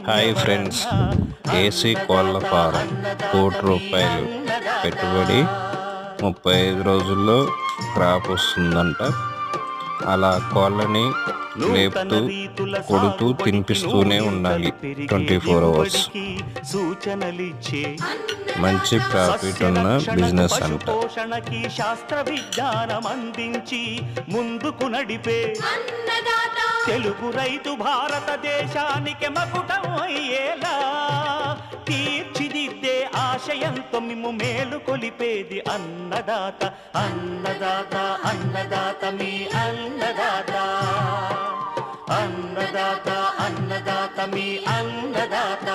Hi friends, AC కోళ్ళ form ₹1,00,00,000 పెట్టుబడి 35 రోజుల్లో క్రాప్ వస్తుందంట. అలా కోళ్ళని లేపుతూ కొడుతూ తినిపిస్తూనే ఉండాలి 24 అవర్స్. మంచి ప్రాఫిట్ ఉన్న బిజినెస్ అంట. పోషణకి శాస్త్ర విజ్ఞానం అందించి ముందుకు నడిపే తెలుగు రైతు భారతదేశానికి మకుటం అయ్యేలా తీర్చిదిద్దే ఆశయంతో మేము మేలు కొలిపేది అన్నదాత అన్నదాత అన్నదాత మీ అన్నదాత అన్నదాత అన్నదాత మీ అన్నదాత.